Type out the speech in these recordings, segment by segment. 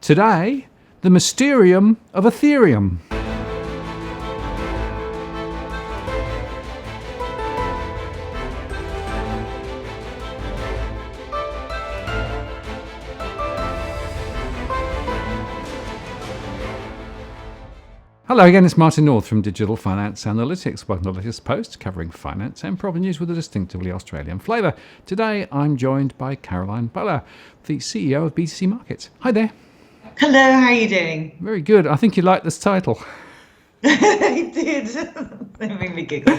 Today, the Mysterium of Ethereum. Hello again, it's Martin North from Digital Finance Analytics, welcome to the latest post covering finance and property news with a distinctively Australian flavour. Today I'm joined by Caroline Buller, the CEO of BTC Markets. Hi there. Hello, how are you doing? Very good. I think you like this title. I did. It made me giggle.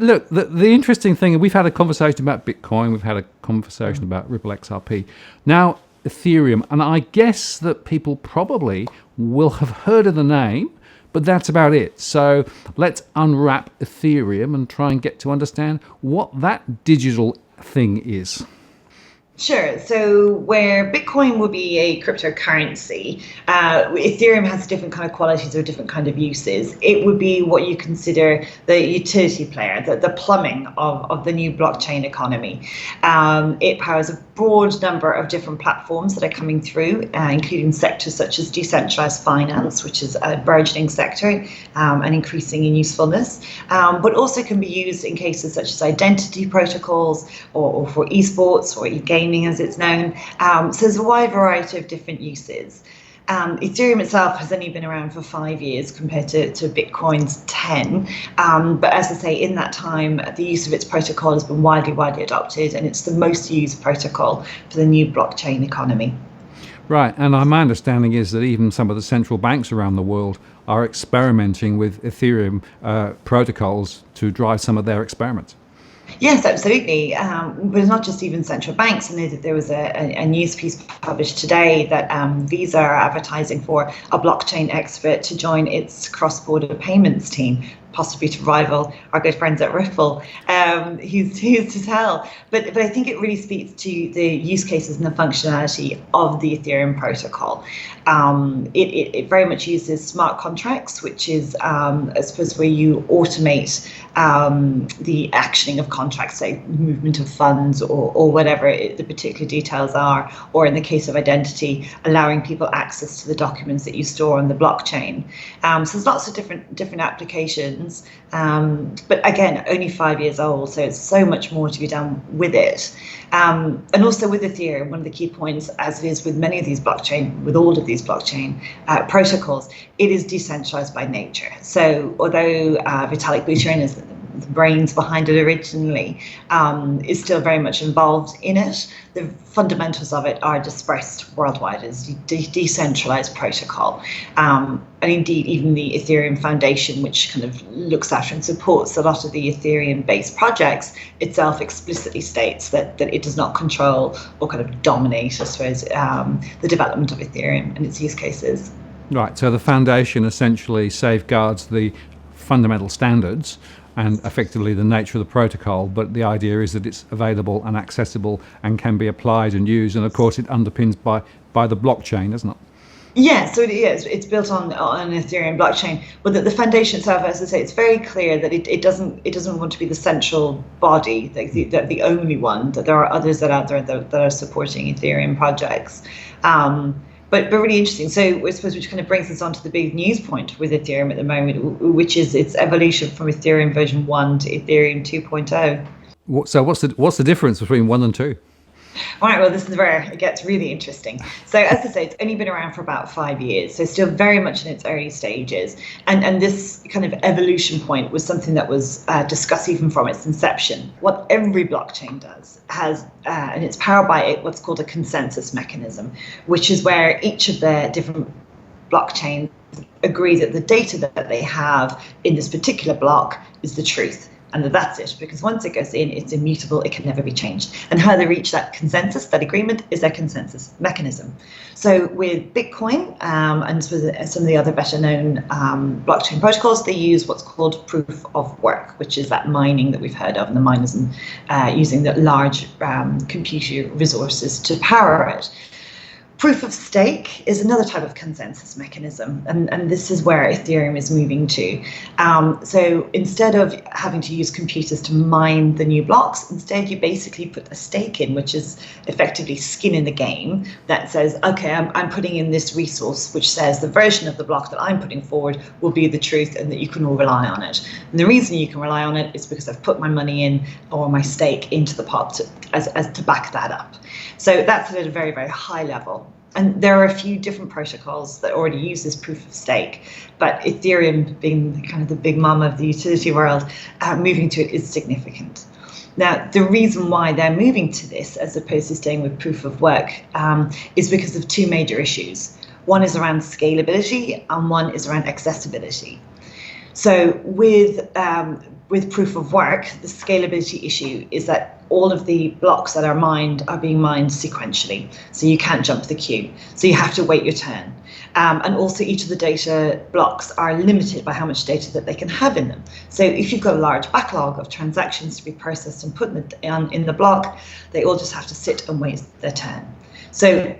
Look, the interesting thing, we've had a conversation about Bitcoin, we've had a conversation about Ripple XRP. Now, Ethereum, and I guess that people probably will have heard of the name, but that's about it. So let's unwrap Ethereum and try and get to understand what that digital thing is. Sure. So where Bitcoin would be a cryptocurrency, Ethereum has different kind of qualities or different kind of uses. It would be what you consider the utility player, the plumbing of the new blockchain economy. It powers a broad number of different platforms that are coming through, including sectors such as decentralized finance, which is a burgeoning sector and increasing in usefulness, but also can be used in cases such as identity protocols or for eSports or e-gaming as it's known. So there's a wide variety of different uses. Ethereum itself has only been around for 5 years compared to Bitcoin's 10. But as I say, in that time, the use of its protocol has been widely adopted, and it's the most used protocol for the new blockchain economy. Right, and my understanding is that even some of the central banks around the world are experimenting with Ethereum protocols to drive some of their experiments. Yes, absolutely. But it's not just even central banks. I know that there was a news piece published today that Visa are advertising for a blockchain expert to join its cross-border payments team, possibly to rival our good friends at Ripple. Who's to tell? But I think it really speaks to the use cases and the functionality of the Ethereum protocol. It very much uses smart contracts, which is, I suppose, where you automate the actioning of contracts, say movement of funds or whatever the particular details are, or in the case of identity, allowing people access to the documents that you store on the blockchain. So there's lots of different applications, but again, only 5 years old, so it's so much more to be done with it. And also with Ethereum, one of the key points, as it is with many of these with all of these blockchain protocols, it is decentralized by nature. So although Vitalik Buterin is the brains behind it originally, is still very much involved in it, the fundamentals of it are dispersed worldwide as decentralized protocol. And indeed, even the Ethereum Foundation, which kind of looks after and supports a lot of the Ethereum-based projects, itself explicitly states that it does not control or kind of dominate, I suppose, the development of Ethereum and its use cases. Right, so the foundation essentially safeguards the fundamental standards and effectively the nature of the protocol, but the idea is that it's available and accessible and can be applied and used, and of course it underpins by the blockchain, isn't it? Yeah, so it's built on an Ethereum blockchain, but the foundation itself, as I say, it's very clear that it doesn't want to be the central body, like the only one. That there are others that are out there that are supporting Ethereum projects. But really interesting. So I suppose which kind of brings us on to the big news point with Ethereum at the moment, which is its evolution from Ethereum version 1 to Ethereum 2.0. So what's the difference between 1 and 2? All right, well, this is where it gets really interesting. So as I say, it's only been around for about 5 years, so still very much in its early stages. And this kind of evolution point was something that was discussed even from its inception. What every blockchain does has, and it's powered by what's called a consensus mechanism, which is where each of the different blockchains agree that the data that they have in this particular block is the truth. And that's it, because once it goes in, it's immutable, it can never be changed. And how they reach that consensus, that agreement, is their consensus mechanism. So with Bitcoin and some of the other better known blockchain protocols, they use what's called proof of work, which is that mining that we've heard of, and the miners using the large computer resources to power it. Proof of stake is another type of consensus mechanism, and this is where Ethereum is moving to. So instead of having to use computers to mine the new blocks, instead you basically put a stake in, which is effectively skin in the game that says, okay, I'm putting in this resource which says the version of the block that I'm putting forward will be the truth and that you can all rely on it. And the reason you can rely on it is because I've put my money in, or my stake into the pot as to back that up. So that's at a very, very high level. And there are a few different protocols that already use this proof of stake, but Ethereum, being kind of the big mom of the utility world, moving to it is significant. Now, the reason why they're moving to this as opposed to staying with proof of work is because of two major issues. One is around scalability and one is around accessibility. So with proof of work, the scalability issue is that all of the blocks that are mined are being mined sequentially. So you can't jump the queue. So you have to wait your turn. And also each of the data blocks are limited by how much data that they can have in them. So if you've got a large backlog of transactions to be processed and put in the block, they all just have to sit and wait their turn. So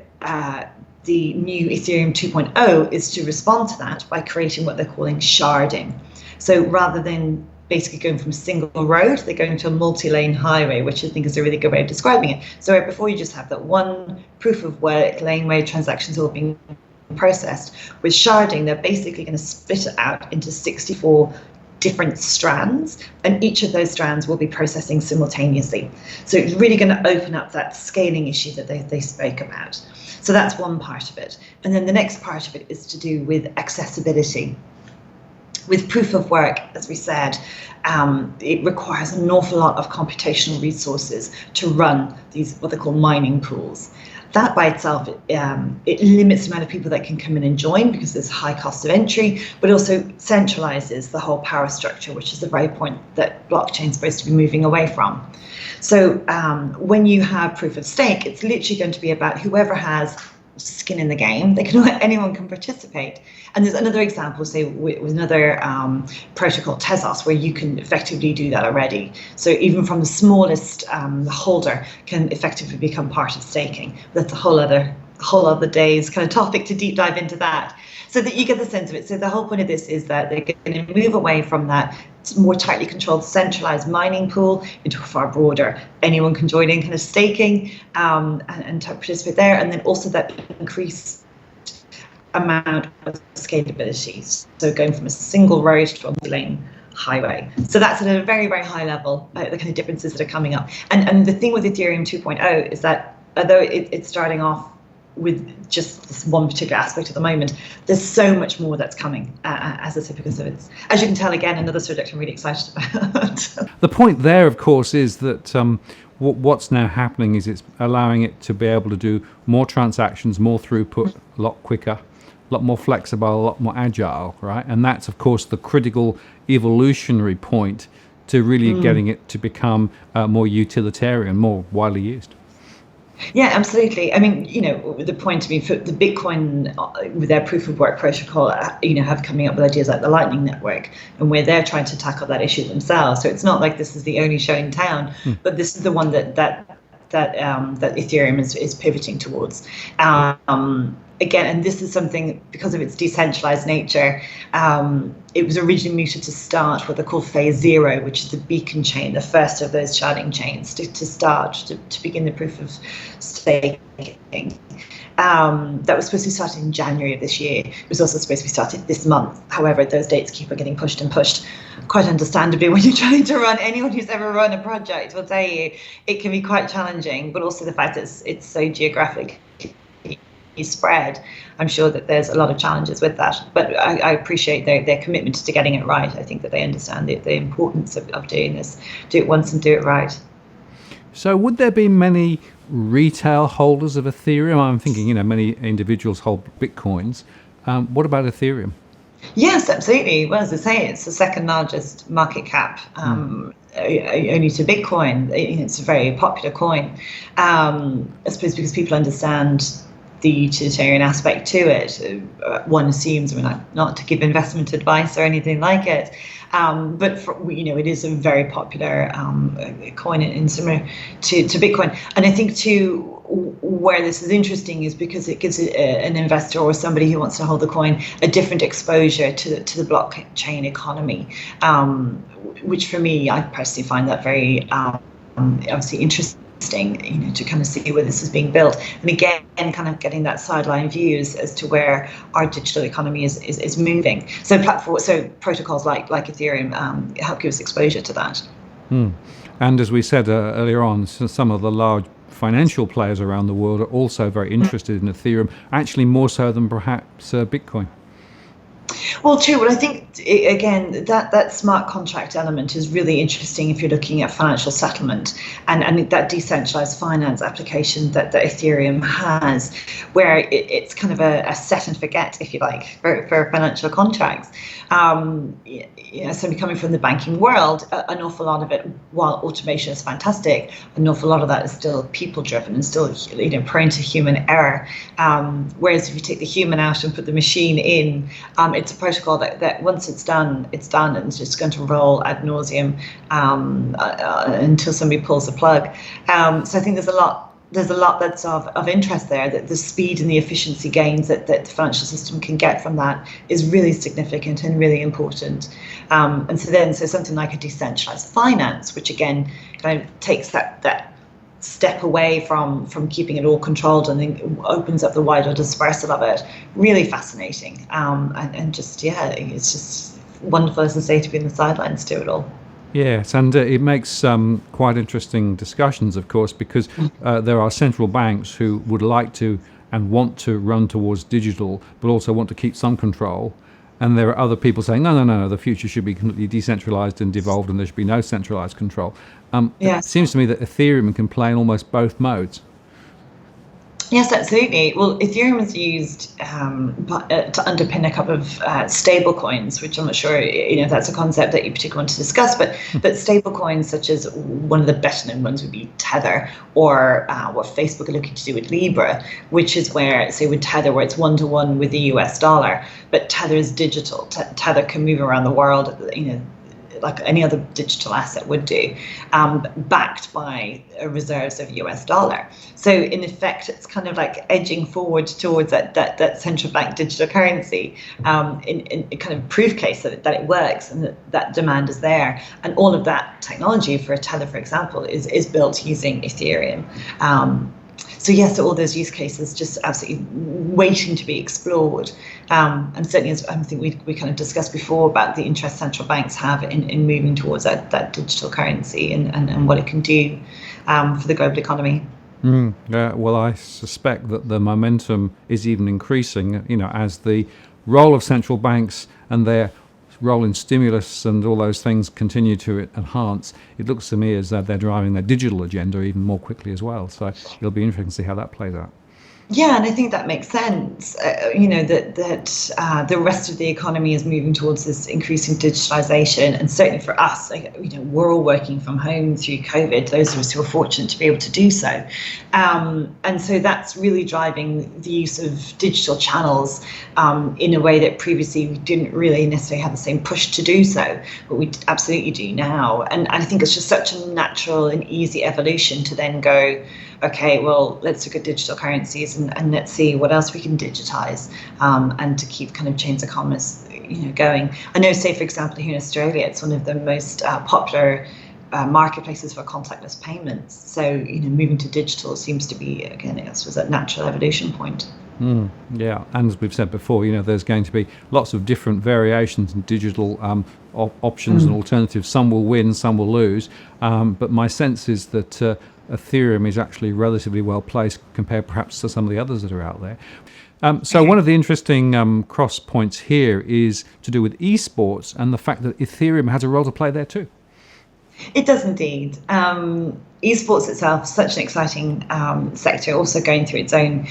the new Ethereum 2.0 is to respond to that by creating what they're calling sharding. So rather than basically going from a single road, they're going to a multi-lane highway, which I think is a really good way of describing it. So before you just have that one proof of work lane where transactions all being processed, with sharding, they're basically going to split it out into 64 different strands, and each of those strands will be processing simultaneously. So it's really going to open up that scaling issue that they spoke about. So that's one part of it. And then the next part of it is to do with accessibility. With proof of work, as we said, it requires an awful lot of computational resources to run these, what they call mining pools. That by itself, it limits the amount of people that can come in and join because there's high cost of entry, but also centralizes the whole power structure, which is the very point that blockchain is supposed to be moving away from. So when you have proof of stake, it's literally going to be about whoever has skin in the game. Anyone can participate. And there's another example, say with another protocol, Tezos, where you can effectively do that already. So even from the smallest holder can effectively become part of staking. That's a whole other day's kind of topic to deep dive into that, so that you get the sense of it. So the whole point of this is that they're going to move away from that more tightly controlled centralized mining pool into a far broader, anyone can join in kind of staking and participate there, and then also that increased amount of scalability. So going from a single road to a multi-lane highway. So that's at a very, very high level, the kind of differences that are coming up. And the thing with Ethereum 2.0 is that although it's starting off with just this one particular aspect at the moment, there's so much more that's coming, as I said, because of it. As you can tell, again, another subject I'm really excited about. The point there, of course, is that what's now happening is it's allowing it to be able to do more transactions, more throughput, a lot quicker, a lot more flexible, a lot more agile, right? And that's, of course, the critical evolutionary point to really getting it to become more utilitarian, more widely used. Yeah, absolutely. I mean, the point to me for the Bitcoin with their proof of work protocol, have coming up with ideas like the Lightning Network, and where they're trying to tackle that issue themselves. So it's not like this is the only show in town, but this is the one that Ethereum is pivoting towards. Again, and this is something, because of its decentralized nature, it was originally mooted to start what they call phase 0, which is the beacon chain, the first of those sharding chains to begin the proof of staking. That was supposed to be started in January of this year. It was also supposed to be started this month. However, those dates keep on getting pushed and pushed. Quite understandably, when you're trying to run, anyone who's ever run a project will tell you it can be quite challenging, but also the fact that it's so geographic spread, I'm sure that there's a lot of challenges with that. But I appreciate their commitment to getting it right. I think that they understand the importance of doing this. Do it once and do it right. So would there be many retail holders of Ethereum? I'm thinking, many individuals hold Bitcoins. What about Ethereum? Yes, absolutely. Well, as I say, it's the second largest market cap, only to Bitcoin. It's a very popular coin. I suppose because people understand the utilitarian aspect to it. One assumes, not to give investment advice or anything like it, but it is a very popular coin in similar to Bitcoin. And I think too, where this is interesting is because it gives an investor or somebody who wants to hold the coin a different exposure to the blockchain economy, which for me, I personally find that very obviously interesting, to kind of see where this is being built. And again, kind of getting that sideline views as to where our digital economy is moving. So protocols like Ethereum help give us exposure to that. And as we said earlier on, some of the large financial players around the world are also very interested in Ethereum, actually more so than perhaps Bitcoin. Well, true. Well, I think, again, that smart contract element is really interesting if you're looking at financial settlement and that decentralized finance application that Ethereum has, where it's kind of a set and forget, if you like, for financial contracts. Somebody coming from the banking world, an awful lot of it, while automation is fantastic, an awful lot of that is still people driven and still prone to human error. Whereas if you take the human out and put the machine in, it's a protocol that once it's done, and it's just going to roll ad nauseum until somebody pulls the plug. So I think there's a lot that's of interest there, that the speed and the efficiency gains that the financial system can get from that is really significant and really important. And so something like a decentralized finance, which again kind of takes that step away from keeping it all controlled and then opens up the wider dispersal of it, really fascinating. And just, it's just wonderful, as I say, to be in the sidelines to it all. Yes, and it makes quite interesting discussions, of course, because there are central banks who would like to and want to run towards digital, but also want to keep some control. And there are other people saying, no, the future should be completely decentralized and devolved, and there should be no centralized control. It seems to me that Ethereum can play in almost both modes. Yes, absolutely. Well, Ethereum is used to underpin a couple of stable coins, which I'm not sure, that's a concept that you particularly want to discuss, but stable coins such as one of the better known ones would be Tether, or what Facebook are looking to do with Libra, which is where, say with Tether, where it's 1-to-1 with the US dollar, but Tether is digital. Tether can move around the world, like any other digital asset would do, backed by reserves of US dollar. So in effect, it's kind of like edging forward towards that central bank digital currency, in kind of proof case that it works and that demand is there. And all of that technology for Tether, for example, is built using Ethereum. So all those use cases just absolutely waiting to be explored. And certainly, as I think we kind of discussed before about the interest central banks have in moving towards that digital currency and what it can do for the global economy. Well, I suspect that the momentum is even increasing, as the role of central banks and their role in stimulus and all those things continue to enhance. It looks to me as though they're driving their digital agenda even more quickly as well. So it'll be interesting to see how that plays out. Yeah, and I think that makes sense. That the rest of the economy is moving towards this increasing digitalization, and certainly for us, we're all working from home through COVID. Those of us who are fortunate to be able to do so, and so that's really driving the use of digital channels in a way that previously we didn't really necessarily have the same push to do so, but we absolutely do now. And I think it's just such a natural and easy evolution to then go, okay, well, let's look at digital currencies and let's see what else we can digitize, and to keep kind of chains of commerce, going. I know, say, for example, here in Australia, it's one of the most popular marketplaces for contactless payments. So, moving to digital seems to be, again, it was a natural evolution point. Yeah, and as we've said before, there's going to be lots of different variations in digital options and alternatives. Some will win, some will lose. But my sense is that Ethereum is actually relatively well placed compared perhaps to some of the others that are out there. So one of the interesting cross points here is to do with eSports and the fact that Ethereum has a role to play there too. It does indeed. Esports itself is such an exciting sector, also going through its own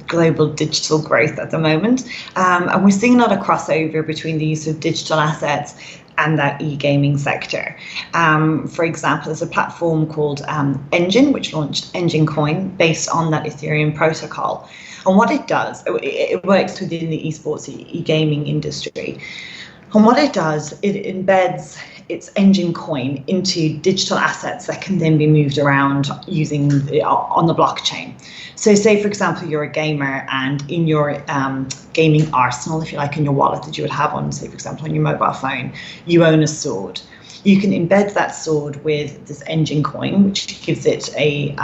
global digital growth at the moment. And we're seeing a lot of crossover between the use of digital assets and that e-gaming sector. For example, there's a platform called Engine, which launched Engine Coin based on that Ethereum protocol. And what it does, it works within the esports e-gaming industry. And what it does, it embeds its engine coin into digital assets that can then be moved around using on the blockchain. So say, for example, you're a gamer, and in your gaming arsenal, if you like, in your wallet that you would have on, say, for example, on your mobile phone, you own a sword. You can embed that sword with this engine coin, which gives it a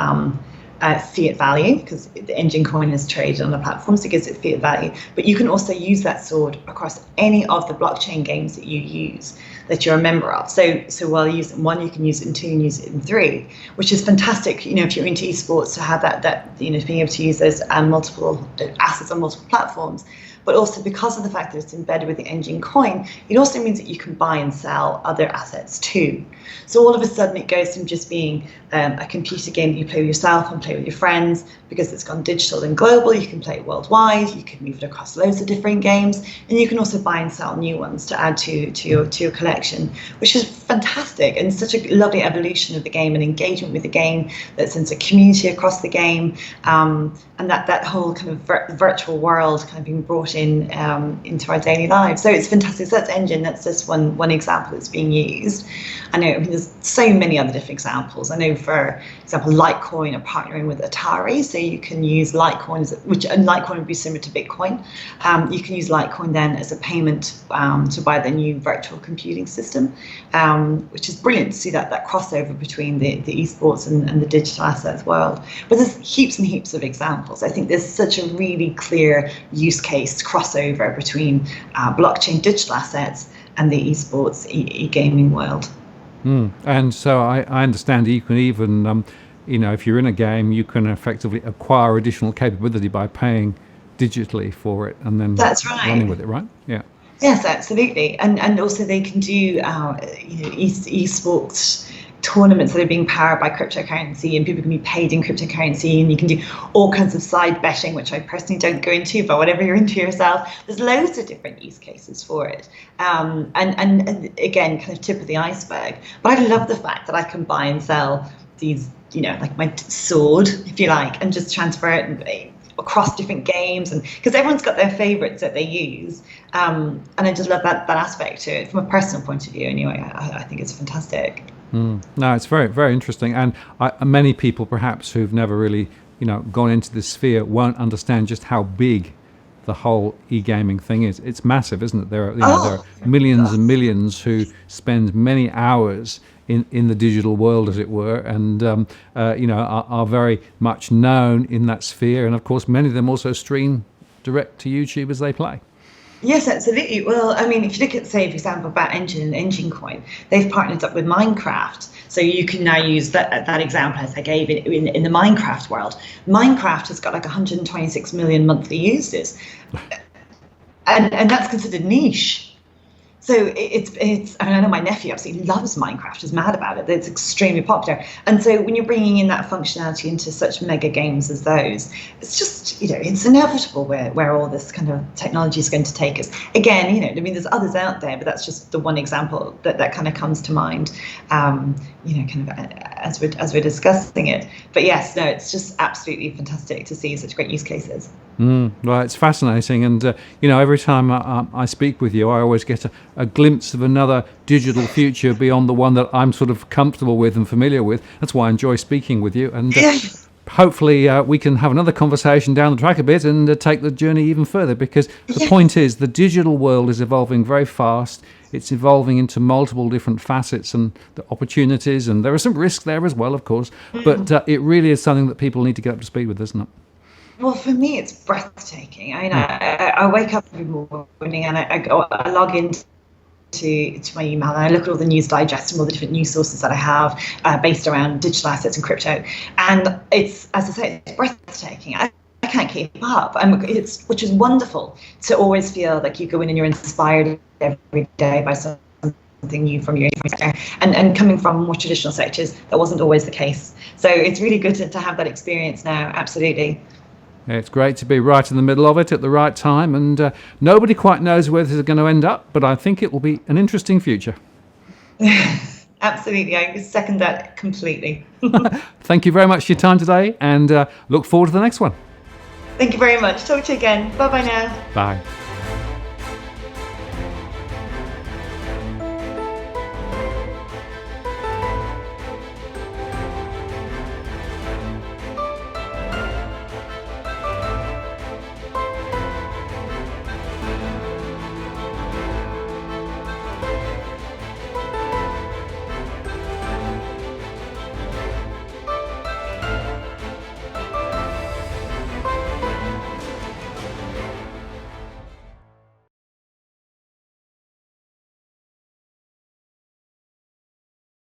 fiat value, because the engine coin is traded on the platform, so it gives it fiat value. But you can also use that sword across any of the blockchain games that you use, that you're a member of. So while you use it in 1, you can use it in 2 and use it in 3, which is fantastic. If you're into eSports, to have that being able to use those multiple assets on multiple platforms. But also, because of the fact that it's embedded with the engine coin, it also means that you can buy and sell other assets too. So all of a sudden, it goes from just being a computer game that you play with yourself and play with your friends, because it's gone digital and global. You can play it worldwide. You can move it across loads of different games, and you can also buy and sell new ones to add to your collection, which is fantastic and such a lovely evolution of the game and engagement with the game that sends a community across the game, and that whole kind of virtual world kind of being brought in into our daily lives. So it's fantastic. So that's engine. That's just one example that's being used. I know there's so many other different examples. I know, for example, Litecoin are partnering with Atari, so you can use Litecoin, and Litecoin would be similar to Bitcoin. You can use Litecoin then as a payment to buy the new virtual computing system, which is brilliant to see that crossover between the eSports and the digital assets world. But there's heaps and heaps of examples. I think there's such a really clear use case crossover between blockchain digital assets and the eSports e-gaming world. And so I understand you can even, if you're in a game, you can effectively acquire additional capability by paying digitally for it and then That's right. running with it, right? Yeah. Yes, absolutely. And also they can do eSports tournaments that are being powered by cryptocurrency, and people can be paid in cryptocurrency, and you can do all kinds of side betting, which I personally don't go into, but whatever you're into yourself, there's loads of different use cases for it. And again, kind of tip of the iceberg. But I love the fact that I can buy and sell these, like my sword, if you like, and just transfer it across different games, and because everyone's got their favorites that they use, and I just love that aspect to it from a personal point of view. Anyway, I think it's fantastic. No, it's very, very interesting, and many people perhaps who've never really, gone into this sphere won't understand just how big the whole e-gaming thing is. It's massive, isn't it? There are millions and millions who spend many hours in the digital world, as it were, and are very much known in that sphere. And of course, many of them also stream direct to YouTube as they play. Yes, absolutely. Well, I mean, if you look at, say, for example, about Engine Coin, they've partnered up with Minecraft. So you can now use that example as I gave in the Minecraft world. Minecraft has got like 126 million monthly users, and that's considered niche. So it's. I mean, I know my nephew absolutely loves Minecraft. Is mad about it. It's extremely popular. And so when you're bringing in that functionality into such mega games as those, it's just it's inevitable where all this kind of technology is going to take us. Again, I mean, there's others out there, but that's just the one example that kind of comes to mind. Kind of as we're discussing it. But yes, no, it's just absolutely fantastic to see such great use cases. Well, it's fascinating, and every time I speak with you, I always get a glimpse of another digital future beyond the one that I'm sort of comfortable with and familiar with. That's why I enjoy speaking with you, and hopefully we can have another conversation down the track a bit and take the journey even further, because the point is the digital world is evolving very fast. It's evolving into multiple different facets and the opportunities, and there are some risks there as well, of course, but it really is something that people need to get up to speed with, isn't it? Well, for me, it's breathtaking. I mean, I wake up every morning and I log into my email and I look at all the news digests and all the different news sources that I have based around digital assets and crypto. And it's, as I say, it's breathtaking. I can't keep up, which is wonderful to always feel like you go in and you're inspired every day by something new from your sector, and coming from more traditional sectors, that wasn't always the case. So it's really good to have that experience now. Absolutely. It's great to be right in the middle of it at the right time, and nobody quite knows where this is going to end up, but I think it will be an interesting future. Absolutely, I second that completely. Thank you very much for your time today, and look forward to the next one. Thank you very much. Talk to you again. Bye-bye now. Bye.